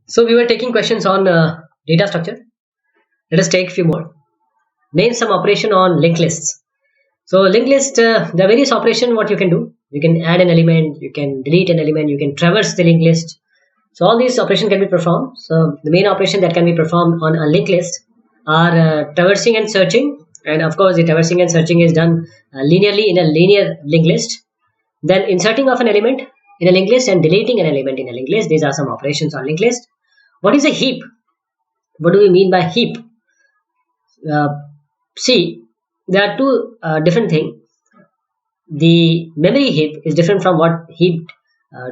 So we were taking questions on data structure. Let us take a few more. Name some operation on linked lists. So linked list, there are various operation what you can do. You can add an element, you can delete an element, you can traverse the linked list. So all these operations can be performed. So the main operation that can be performed on a linked list are traversing and searching. And of course, the traversing and searching is done linearly in a linear linked list. Then inserting of an element in a linked list and deleting an element in a linked list. These are some operations on linked list. What is a heap? What do we mean by heap? Uh, See, there are two different things. The memory heap is different from what heaped uh,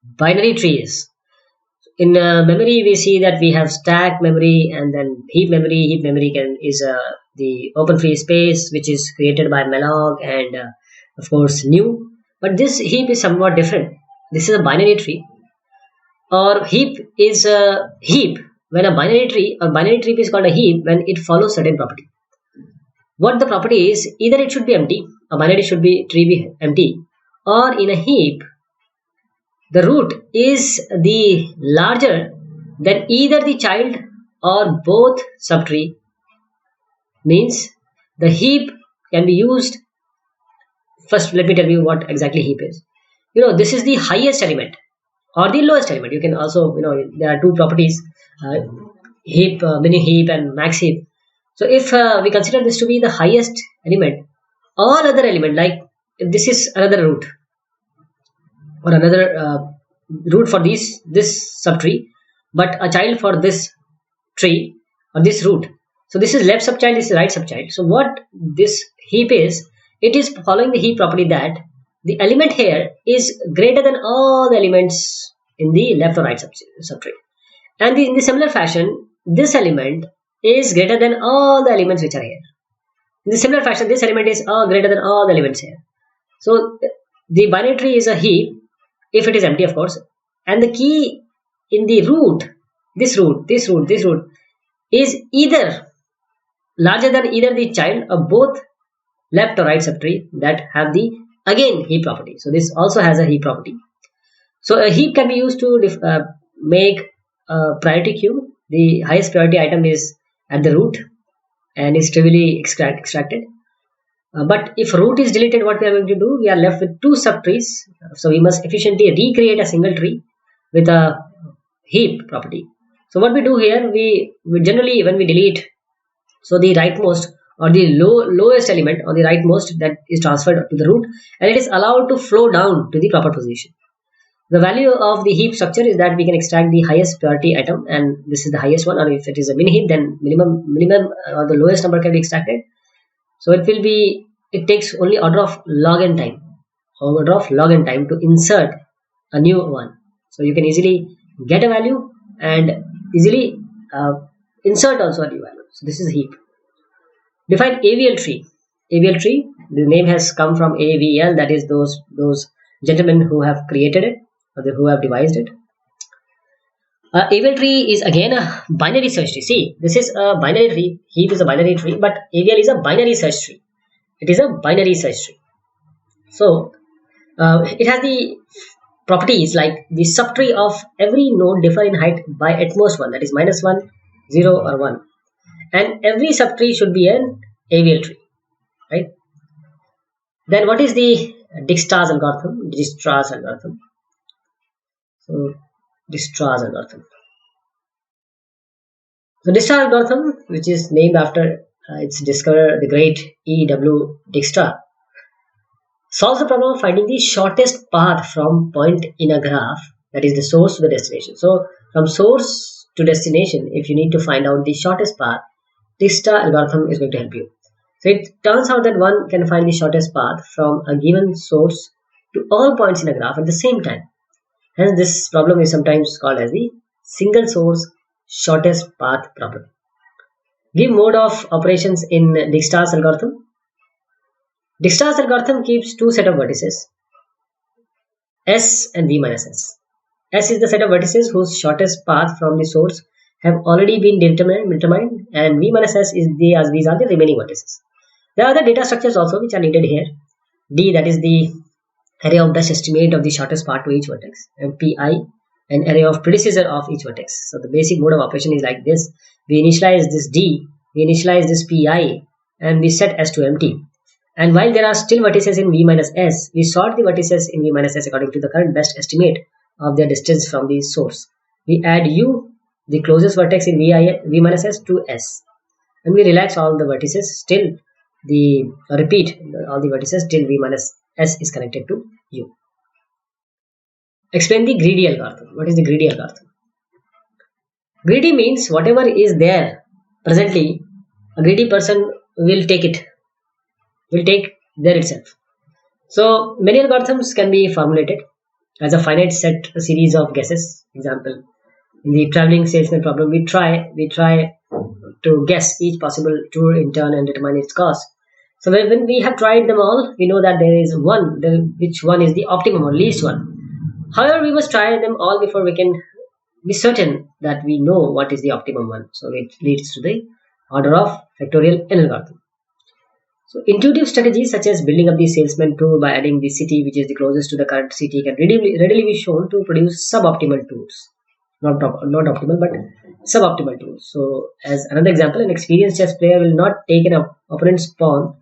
binary tree is. In memory, we see that we have stack memory and then heap memory. Heap memory is the open free space which is created by malloc and of course new. But this heap is somewhat different. This is a binary tree, or heap is a heap when a binary tree is called a heap when it follows certain property. What the property is, either it should be empty, a binary should be tree be empty, or in a heap the root is the larger than either the child or both subtree. Means the heap can be used. First let me tell you what exactly heap is. This is the highest element or the lowest element. You can also, there are two properties, uh, heap, mini heap and max heap. So if we consider this to be the highest element, all other element, like if this is another root or another root for this subtree, but a child for this tree or this root. So this is left subchild, this is right subchild. So what this heap is, it is following the heap property that the element here is greater than all the elements in the left or right subtree. And in the similar fashion, this element is greater than all the elements which are here. In the similar fashion, this element is greater than all the elements here. So the binary tree is a heap if it is empty, of course. And the key in the root, this root is either larger than either the child or both left or right subtree that have the again heap property. So this also has a heap property. So a heap can be used to make a priority queue. The highest priority item is at the root and is trivially extracted. But if root is deleted, what we are going to do? We are left with two subtrees. So we must efficiently recreate a single tree with a heap property. So what we do here, we generally when we delete, so the rightmost or the lowest element or the rightmost that is transferred to the root, and it is allowed to flow down to the proper position. The value of the heap structure is that we can extract the highest priority item, and this is the highest one. Or if it is a mini heap, then minimum or the lowest number can be extracted. So it takes only order of log n time to insert a new one. So you can easily get a value and easily insert also a new value. So this is a heap. Define AVL tree. AVL tree, the name has come from AVL, that is those gentlemen who have created it or who have devised it. AVL tree is again a binary search tree. See, this is a binary tree. Heap is a binary tree, but AVL is a binary search tree. It is a binary search tree. So it has the properties like the subtree of every node differ in height by at most one, that is -1, 0 or 1, and every subtree should be an AVL tree, right? Then what is the Dijkstra's algorithm? Dijkstra's algorithm. So Dijkstra's algorithm. So Dijkstra algorithm, which is named after its discoverer, the great E.W. Dijkstra, solves the problem of finding the shortest path from point in a graph, that is the source to the destination. So from source to destination, if you need to find out the shortest path, Dijkstra algorithm is going to help you. So it turns out that one can find the shortest path from a given source to all points in a graph at the same time. Hence this problem is sometimes called as the single source shortest path problem. Give mode of operations in Dijkstra's algorithm. Dijkstra's algorithm keeps two set of vertices, S and V minus S. S is the set of vertices whose shortest path from the source have already been determined, and V minus S is these are the remaining vertices. There are other data structures also which are needed here. D, that is the array of best estimate of the shortest path to each vertex, and Pi, an array of predecessor of each vertex. So the basic mode of operation is like this. We initialize this D, we initialize this Pi, and we set S to empty. And while there are still vertices in V minus S, we sort the vertices in V minus S according to the current best estimate of their distance from the source. We add U, the closest vertex in V minus S, to S. And we relax all the vertices till repeat all the vertices till V minus S is connected to U. Explain the greedy algorithm. What is the greedy algorithm? Greedy means whatever is there presently, a greedy person will take it, will take there itself. So many algorithms can be formulated as a finite set series of guesses. Example, in the traveling salesman problem, we try to guess each possible tour in turn and determine its cost. So when we have tried them all, we know that there is one, which one is the optimum or least one. However, we must try them all before we can be certain that we know what is the optimum one. So it leads to the order of factorial n algorithm. So intuitive strategies such as building up the salesman tool by adding the city which is the closest to the current city can readily be shown to produce suboptimal tools. Not optimal, but suboptimal tools. So as another example, an experienced chess player will not take an opponent's pawn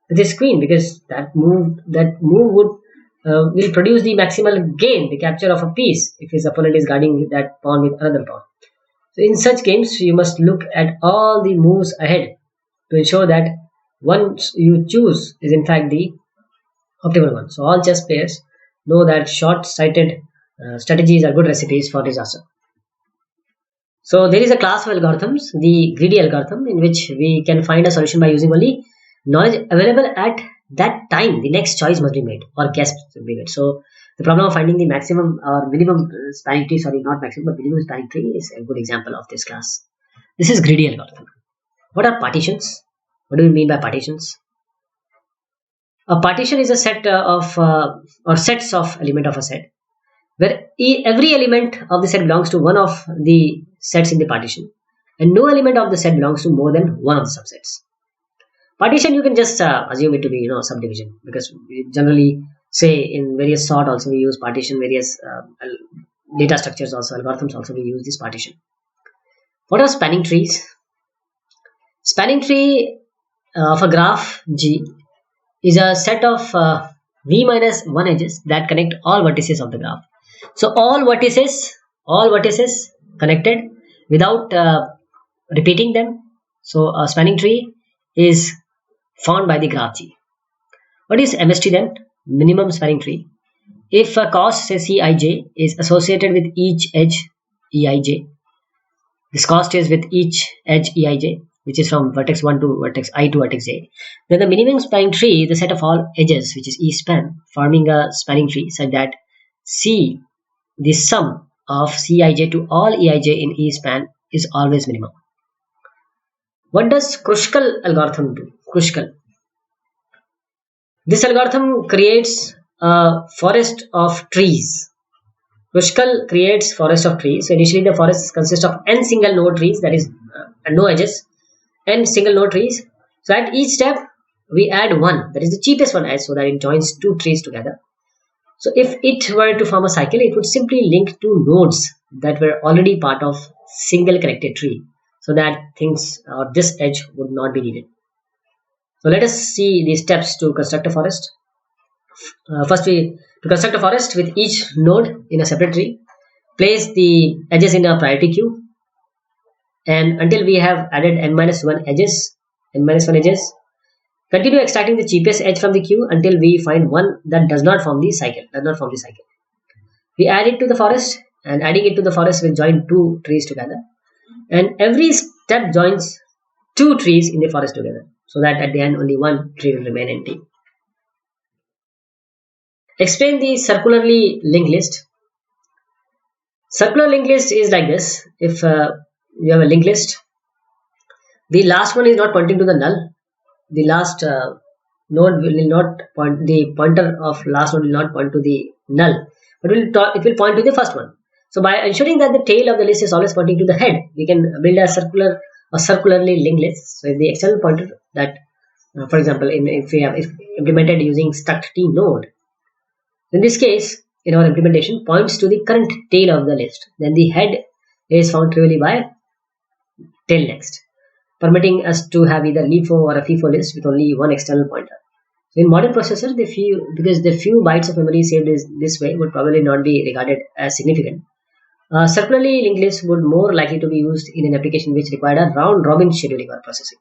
with his queen because that move would will produce the maximal gain, the capture of a piece, if his opponent is guarding that pawn with another pawn. So in such games, you must look at all the moves ahead to ensure that one you choose is in fact the optimal one. So all chess players know that short-sighted strategies are good recipes for disaster. So there is a class of algorithms, the greedy algorithm, in which we can find a solution by using only knowledge available at that time. The next choice must be made or guess must be made. So the problem of finding the maximum or minimum spanning tree, sorry, not maximum but minimum spanning tree, is a good example of this class. This is greedy algorithm. What are partitions? What do we mean by partitions? A partition is a set of or sets of element of a set where every element of the set belongs to one of the sets in the partition and no element of the set belongs to more than one of the subsets. Partition, you can just assume it to be subdivision, because we generally say in various sort also we use partition, various data structures also, algorithms also we use this partition. What are spanning trees? Spanning tree of a graph G is a set of v minus 1 edges that connect all vertices of the graph. So all vertices connected without repeating them. So a spanning tree is found by the graph G. What is MST then? Minimum spanning tree. If a cost, say Cij, is associated with each edge Eij, this cost is with each edge Eij, which is from vertex 1 to vertex I to vertex j, then the minimum spanning tree is the set of all edges, which is E span, forming a spanning tree such that C, the sum of Cij to all Eij in E span, is always minimum. What does Kruskal algorithm do? Kruskal. This algorithm creates a forest of trees. Kruskal creates forest of trees. So initially the forest consists of n single node trees, that is no edges, n single node trees. So at each step we add one, that is the cheapest one edge, so that it joins two trees together. So if it were to form a cycle, it would simply link two nodes that were already part of single connected tree, so that things or this edge would not be needed. So let us see the steps to construct a forest. First, to construct a forest with each node in a separate tree, place the edges in a priority queue, and until we have added n-1 edges, continue extracting the cheapest edge from the queue until we find one that does not form the cycle. We add it to the forest, and adding it to the forest will join two trees together, and every step joins two trees in the forest together, so that at the end only one tree will remain empty. Explain the circularly linked list. Circular linked list is like this. If you have a linked list, the last one is not pointing to the null. The last node will not point, the pointer of last node will not point to the null, but it will point to the first one. So by ensuring that the tail of the list is always pointing to the head, we can build a circularly linked list. So if the external pointer that, for example, if implemented using struct t node, in this case, in our implementation points to the current tail of the list. Then the head is found trivially by tail next, permitting us to have either LIFO or a FIFO list with only one external pointer. So in modern processors, because the few bytes of memory saved is this way would probably not be regarded as significant. Circularly linked lists would more likely to be used in an application which required a round-robin scheduling or processing.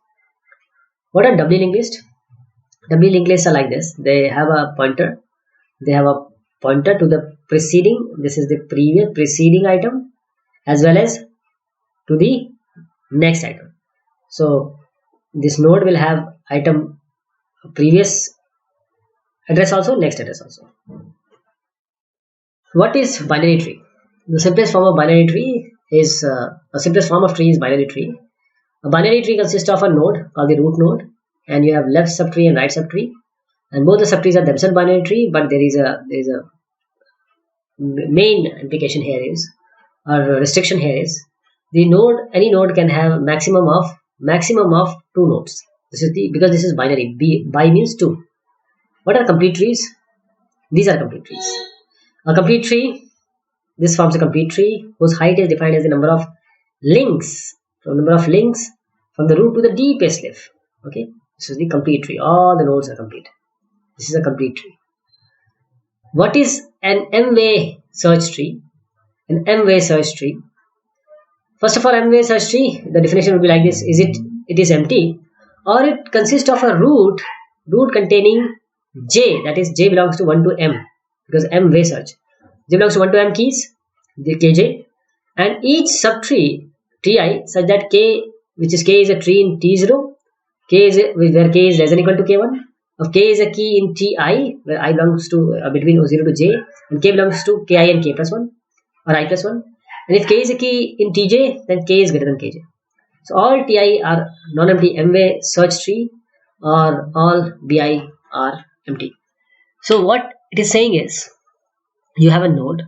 What are doubly linked lists? Doubly linked lists are like this. They have a pointer. They have a pointer to the preceding. This is the previous preceding item, as well as to the next item. So this node will have item previous address also, next address also. What is binary tree? The simplest form of binary tree is simplest form of tree is binary tree. A binary tree consists of a node called the root node, and you have left subtree and right subtree, and both the subtrees are themselves binary tree. But there is a main implication here is, or restriction here is, any node can have maximum of 2 nodes. Because this is binary. Bi means 2. What are complete trees? These are complete trees. A complete tree, this forms a complete tree whose height is defined as the number of links from the root to the deepest leaf. Okay, this is the complete tree. All the nodes are complete. This is a complete tree. What is an M-way search tree? An M-way search tree. First of all, M-way search tree, the definition would be like this: it is empty, or it consists of a root containing J, that is J belongs to 1 to M, because M-way search. J belongs to 1 to M keys, the Kj, and each subtree Ti such that K, which is K is a tree in T0, where K is less than or equal to K1, of K is a key in Ti, where I belongs to between 0 to J, and K belongs to Ki and K plus 1, or I plus 1. And if K is a key in Tj, then K is greater than Kj. So all Ti are non-empty M-way search tree, or all Bi are empty. So what it is saying is, you have a node,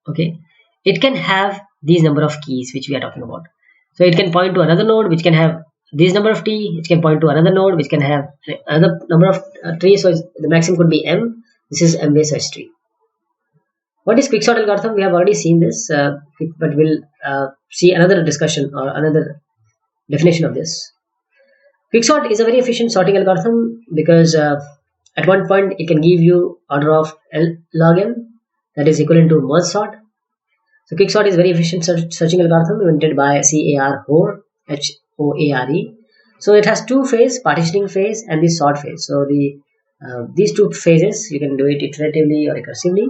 okay, it can have these number of keys which we are talking about. So it can point to another node which can have this number of t, it can point to another node which can have another number of trees. So the maximum could be M. This is M-way search tree. What is quicksort algorithm? We have already seen this, but we'll see another discussion or another definition of this. Quicksort is a very efficient sorting algorithm because at one point it can give you order of L log n, that is equivalent to merge sort. So quicksort is very efficient searching algorithm invented by C.A.R. Hoare, H-O-A-R-E. So it has two phases, partitioning phase and the sort phase. So these two phases you can do it iteratively or recursively.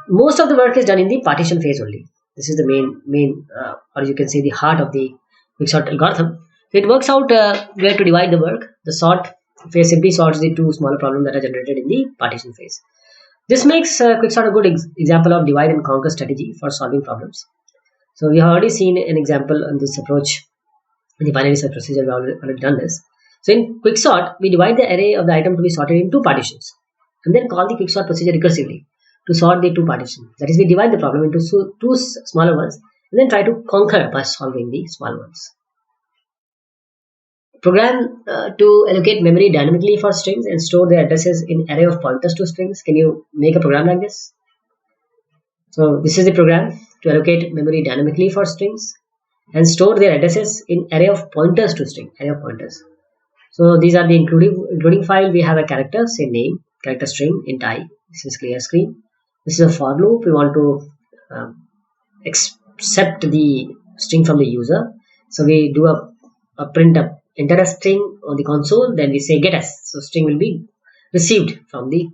Most of the work is done in the partition phase only. This is the main or you can say the heart of the quicksort algorithm. So it works out where to divide the work. The sort phase simply sorts the two smaller problems that are generated in the partition phase. This makes quicksort a good example of divide and conquer strategy for solving problems. So we have already seen an example on this approach in the binary search procedure. We have already done this. So in quicksort, we divide the array of the item to be sorted into two partitions, and then call the quicksort procedure recursively to sort the two partitions. That is, we divide the problem into two smaller ones and then try to conquer by solving the small ones. Program to allocate memory dynamically for strings and store their addresses in array of pointers to strings. Can you make a program like this? So this is the program to allocate memory dynamically for strings and store their addresses in array of pointers to string, array of pointers. So these are the including file. We have a character, say name, character string, int I. This is clear screen. This is a for loop. We want to accept the string from the user. So we do a print up, enter a string on the console, then we say get s. So string will be received from the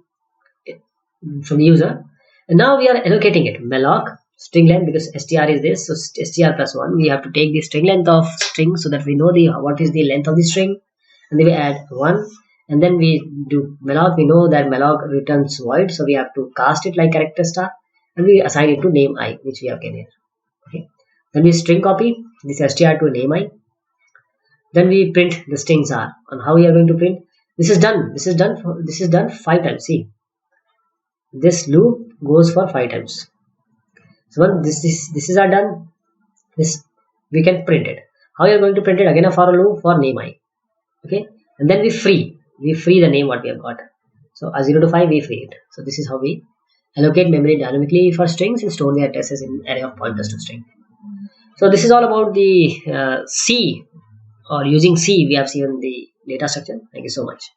user. And now we are allocating it malloc string length, because str is this. So str plus 1. We have to take the string length of string so that we know what is the length of the string, and then we add 1. And then we do malloc. We know that malloc returns void, so we have to cast it like character star, and we assign it to name I, which we have given here. Okay. Then we string copy this str to name I. Then we print the strings are. And how we are going to print? This is done 5 times. See, this loop goes for 5 times. So when this is are done, this we can print it. How you are going to print it? Again a for loop for name I. Okay, and then we free the name what we have got. So 0 to 5 we free it. So this is how we allocate memory dynamically for strings, and store the addresses in array of pointers to string. So this is all about the C, or using C we have seen the data structure. Thank you so much.